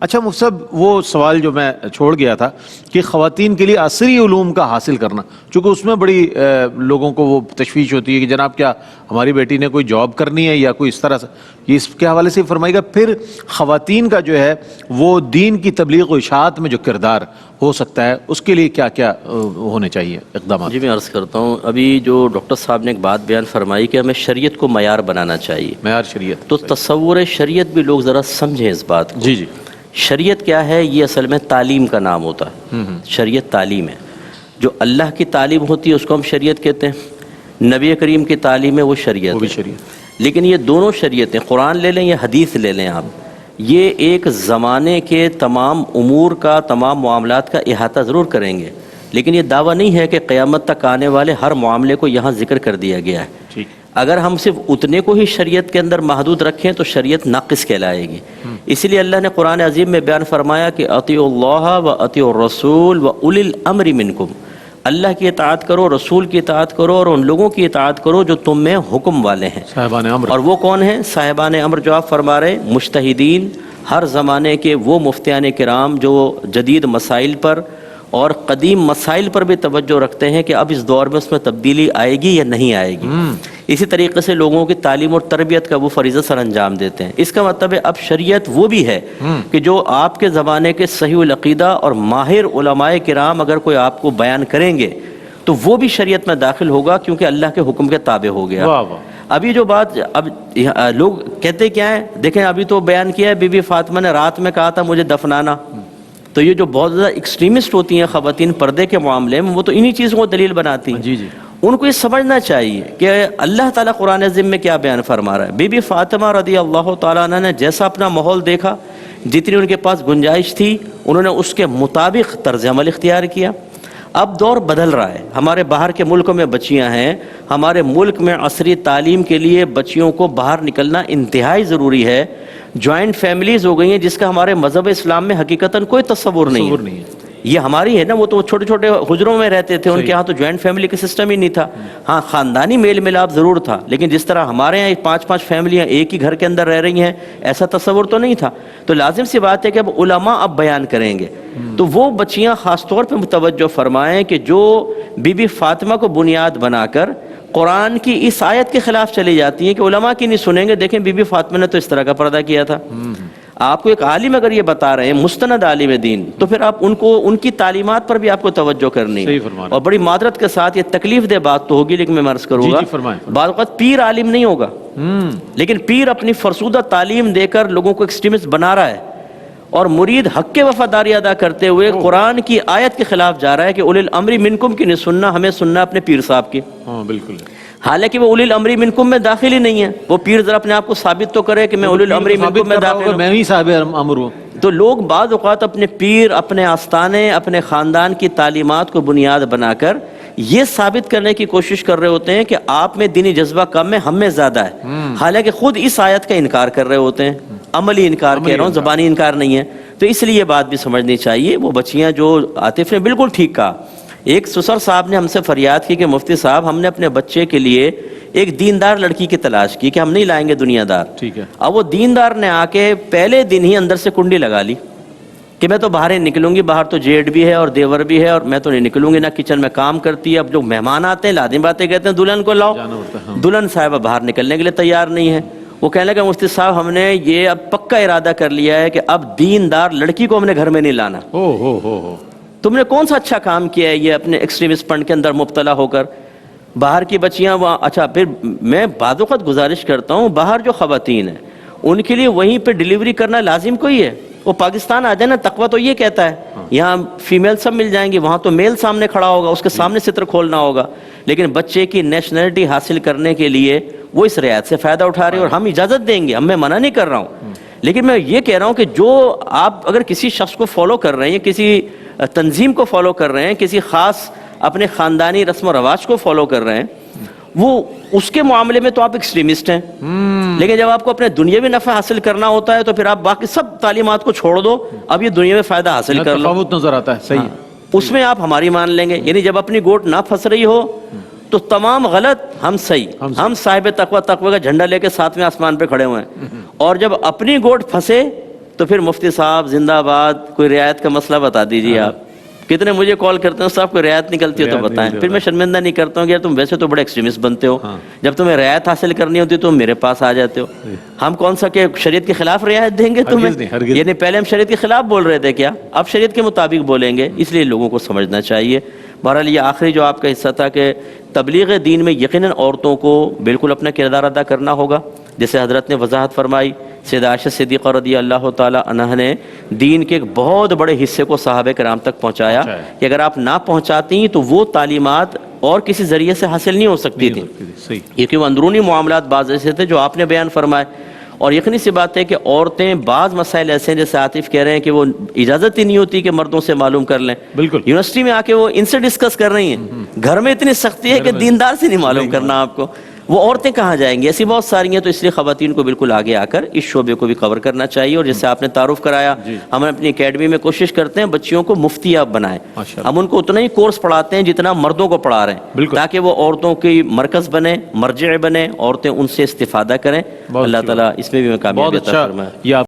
اچھا مفتی صاحب، وہ سوال جو میں چھوڑ گیا تھا کہ خواتین کے لیے عصری علوم کا حاصل کرنا، چونکہ اس میں بڑی لوگوں کو وہ تشویش ہوتی ہے کہ جناب کیا ہماری بیٹی نے کوئی جاب کرنی ہے یا کوئی اس طرح سے، یہ اس کے حوالے سے فرمائے گا۔ پھر خواتین کا جو ہے وہ دین کی تبلیغ و اشاعت میں جو کردار ہو سکتا ہے، اس کے لیے کیا کیا ہونے چاہیے اقدامات؟ جی میں عرض کرتا ہوں، ابھی جو ڈاکٹر صاحب نے ایک بات بیان فرمائی کہ ہمیں شریعت کو معیار بنانا چاہیے، معیار شریعت، تو تصور شریعت بھی لوگ ذرا سمجھیں اس بات کو۔ جی شریعت کیا ہے؟ یہ اصل میں تعلیم کا نام ہوتا ہے۔ شریعت تعلیم ہے، جو اللہ کی تعلیم ہوتی ہے اس کو ہم شریعت کہتے ہیں، نبی کریم کی تعلیم ہے وہ شریعت وہ بھی ہے۔ شریعت، لیکن یہ دونوں شریعتیں، قرآن لے لیں یا حدیث لے لیں آپ، یہ ایک زمانے کے تمام امور کا، تمام معاملات کا احاطہ ضرور کریں گے، لیکن یہ دعویٰ نہیں ہے کہ قیامت تک آنے والے ہر معاملے کو یہاں ذکر کر دیا گیا ہے۔ ٹھیک، اگر ہم صرف اتنے کو ہی شریعت کے اندر محدود رکھیں تو شریعت ناقص کہلائے گی۔ اس لیے اللہ نے قرآن عظیم میں بیان فرمایا کہ اطیعوا اللہ و اطیعوا الرسول و اولی الامر منکم، اللہ کی اطاعت کرو، رسول کی اطاعت کرو، اور ان لوگوں کی اطاعت کرو جو تم میں حکم والے ہیں۔ صاحبان امر، اور وہ کون ہیں؟ صاحبان امر، جو آپ فرما رہے ہیں، مجتہدین، ہر زمانے کے وہ مفتیان کرام جو جدید مسائل پر اور قدیم مسائل پر بھی توجہ رکھتے ہیں کہ اب اس دور میں اس میں تبدیلی آئے گی یا نہیں آئے گی۔ اسی طریقے سے لوگوں کی تعلیم اور تربیت کا وہ فریضہ سر انجام دیتے ہیں۔ اس کا مطلب ہے اب شریعت وہ بھی ہے کہ جو آپ کے زمانے کے صحیح العقیدہ اور ماہر علماء کرام اگر کوئی آپ کو بیان کریں گے تو وہ بھی شریعت میں داخل ہوگا، کیونکہ اللہ کے حکم کے تابع ہو گیا۔ واہ واہ، ابھی جو بات اب لوگ کہتے کیا ہیں، دیکھیں ابھی تو بیان کیا ہے بی بی فاطمہ نے رات میں کہا تھا مجھے دفنانا، تو یہ جو بہت زیادہ ایکسٹریمسٹ ہوتی ہیں خواتین پردے کے معاملے میں، وہ تو انہی چیزوں کو دلیل بناتی ہیں۔ جی ان کو یہ سمجھنا چاہیے کہ اللہ تعالیٰ قرآن عظیم میں کیا بیان فرما رہا ہے۔ بی بی فاطمہ رضی اللہ تعالیٰ عنہ نے جیسا اپنا ماحول دیکھا، جتنی ان کے پاس گنجائش تھی، انہوں نے اس کے مطابق طرز عمل اختیار کیا۔ اب دور بدل رہا ہے، ہمارے باہر کے ملکوں میں بچیاں ہیں، ہمارے ملک میں عصری تعلیم کے لیے بچیوں کو باہر نکلنا انتہائی ضروری ہے۔ جوائنٹ فیملیز ہو گئی ہیں جس کا ہمارے مذہب اسلام میں حقیقتاً کوئی تصور نہیں ہے۔ یہ ہماری ہے نا، وہ تو چھوٹے چھوٹے حجروں میں رہتے تھے، ان کے ہاں تو جوائنٹ فیملی کا سسٹم ہی نہیں تھا۔ ہاں خاندانی میل ملاپ ضرور تھا، لیکن جس طرح ہمارے یہاں 5 فیملیاں ایک ہی گھر کے اندر رہ رہی ہیں، ایسا تصور تو نہیں تھا۔ تو لازم سی بات ہے کہ اب علماء اب بیان کریں گے تو وہ بچیاں خاص طور پہ متوجہ فرمائیں کہ جو بی بی فاطمہ کو بنیاد بنا کر قرآن کی اس آیت کے خلاف چلی جاتی ہیں کہ علماء کی نہیں سنیں گے، دیکھیں بی بی فاطمہ نے تو اس طرح کا پردہ کیا تھا۔ آپ کو ایک عالم اگر یہ بتا رہے ہیں، مستند عالم دین، تو پھر آپ ان کی تعلیمات پر بھی آپ کو توجہ کرنی ہے۔ اور بڑی معذرت کے ساتھ یہ تکلیف دہ بات تو ہوگی، لیکن میں عرض کروں گا بعض اوقات پیر عالم نہیں ہوگا، لیکن پیر اپنی فرسودہ تعلیم دے کر لوگوں کو ایکسٹریمسٹ بنا رہا ہے، اور مرید حق کے وفاداری ادا کرتے ہوئے قرآن کی آیت کے خلاف جا رہا ہے کہ اولی الامر منکم کی نہیں سننا، ہمیں سننا اپنے پیر صاحب کی۔ بالکل، حالانکہ وہ اولی الامر منکم میں داخل ہی نہیں ہے۔ وہ پیر ذرا اپنے آپ کو ثابت تو کرے کہ میں اولی الامر منکم میں داخل ہوں، میں ہی صاحب امر ہوں۔ تو لوگ بعض اوقات اپنے پیر، اپنے آستانے، اپنے خاندان کی تعلیمات کو بنیاد بنا کر یہ ثابت کرنے کی کوشش کر رہے ہوتے ہیں کہ آپ میں دینی جذبہ کم ہے، ہم میں زیادہ ہے، حالانکہ خود اس آیت کا انکار کر رہے ہوتے ہیں۔ عملی انکار کہہ رہا ہوں، زبانی انکار نہیں ہے۔ تو اس لیے یہ بات بھی سمجھنی چاہیے۔ وہ بچیاں جو عاطف نے بالکل ٹھیک کہا، ایک سسر صاحب نے ہم سے فریاد کی کہ مفتی صاحب ہم نے اپنے بچے کے لیے ایک دیندار لڑکی کی تلاش کی کہ ہم نہیں لائیں گے دنیا دار۔ ٹھیک ہے، اب وہ دیندار نے آ کے پہلے دن ہی اندر سے کنڈی لگا لی کہ میں تو باہر ہی نکلوں گی، باہر تو جیٹ بھی ہے اور دیور بھی ہے، اور میں تو نہیں نکلوں گی، نہ کچن میں کام کرتی ہے۔ اب جو مہمان آتے ہیں لازمی باتیں کہتے ہیں دلہن کو لاؤ، دلہن صاحبہ باہر نکلنے کے لیے تیار نہیں ہے۔ وہ کہنے لگا مفتی صاحب ہم نے یہ اب پکا ارادہ کر لیا ہے کہ اب دیندار لڑکی کو ہم نے گھر میں نہیں لانا۔ تم نے کون سا اچھا کام کیا ہے یہ اپنے ایکسٹریمسٹ پن کے اندر مبتلا ہو کر؟ باہر کی بچیاں وہاں، اچھا پھر میں بعض وقت گزارش کرتا ہوں باہر جو خواتین ہیں ان کے لیے وہیں پہ ڈیلیوری کرنا لازم کوئی ہے۔ وہ پاکستان آ جائے نا، تقویٰ تو یہ کہتا ہے یہاں فیمیل سب مل جائیں گی، وہاں تو میل سامنے کھڑا ہوگا، اس کے سامنے ستر کھولنا ہوگا، لیکن بچے کی نیشنلٹی حاصل کرنے کے لیے وہ اس رعایت سے فائدہ اٹھا رہے ہیں، اور ہم اجازت دیں گے، ہم میں منع نہیں کر رہا ہوں، لیکن میں یہ کہہ رہا ہوں کہ جو آپ اگر کسی شخص کو فالو کر رہے ہیں، کسی تنظیم کو فالو کر رہے ہیں، کسی خاص اپنے خاندانی رسم و رواج کو فالو کر رہے ہیں، وہ اس کے معاملے میں تو آپ ایکسٹریمسٹ ہیں، لیکن جب آپ کو اپنے دنیاوی نفع حاصل کرنا ہوتا ہے تو پھر آپ باقی سب تعلیمات کو چھوڑ دو، اب یہ دنیاوی فائدہ حاصل کر لو، تفاوت نظر آتا ہے۔ صحیح، اس میں آپ ہماری مان لیں گے، یعنی جب اپنی گوٹ نہ پھنس رہی ہو تو تمام غلط، ہم صحیح، ہم صاحب تقوی کا جھنڈا لے کے 7ویں آسمان پہ کھڑے ہوئے ہیں، اور جب اپنی گوٹ پھنسے تو پھر مفتی صاحب زندہ آباد، کوئی رعایت کا مسئلہ بتا دیجیے آپ. کتنے مجھے کال کرتے ہیں صاحب کوئی رعایت نکلتی ہے تو بتائیں. پھر میں شرمندہ نہیں کرتا ہوں کہ یار تم ویسے تو بڑے ایکسٹریمسٹ بنتے ہو، جب تمہیں رعایت حاصل کرنی ہوتی ہے تو میرے پاس آ جاتے ہو. ہم کون سا کہ شریعت کے خلاف رعایت دیں گے تمہیں؟ یعنی پہلے ہم شریعت کے خلاف بول رہے تھے کیا، اب شریعت کے مطابق بولیں گے. اس لیے لوگوں کو سمجھنا چاہیے. بہرحال یہ آخری جو آپ کا حصہ تھا کہ تبلیغ دین میں یقیناً عورتوں کو بالکل اپنا کردار ادا کرنا ہوگا. جیسے حضرت نے وضاحت فرمائی، سیدہ عائشہ صدیقہ رضی اللہ تعالی عنہ نے دین کے ایک بہت بڑے حصے کو صحابہ کرام تک پہنچایا کہ اگر آپ نہ پہنچاتی تو وہ تعلیمات اور کسی ذریعے سے حاصل نہیں ہو سکتی تھی، کیونکہ وہ اندرونی معاملات بعض ایسے تھے جو آپ نے بیان فرمائے. اور یقینی سی بات ہے کہ عورتیں بعض مسائل ایسے ہیں جیسے عاطف کہہ رہے ہیں کہ وہ اجازت ہی نہیں ہوتی کہ مردوں سے معلوم کر لیں. بالکل یونیورسٹی میں آ کے وہ ان سے ڈسکس کر رہی ہیں، گھر میں اتنی سختی ہے کہ دیندار سے نہیں معلوم کرنا آپ کو. وہ عورتیں کہاں جائیں گی؟ ایسی بہت ساری ہیں. تو اس لیے خواتین کو بالکل آگے آ کر اس شعبے کو بھی کور کرنا چاہیے. اور جیسے آپ نے تعارف کرایا، ہم اپنی اکیڈمی میں کوشش کرتے ہیں بچیوں کو مفتیاب بنائیں. ہم ان کو اتنا ہی کورس پڑھاتے ہیں جتنا مردوں کو پڑھا رہے ہیں، تاکہ وہ عورتوں کی مرکز بنے، مرجع بنے، عورتیں ان سے استفادہ کریں. اللہ تعالیٰ اس میں بھی کامیابی عطا فرمائے.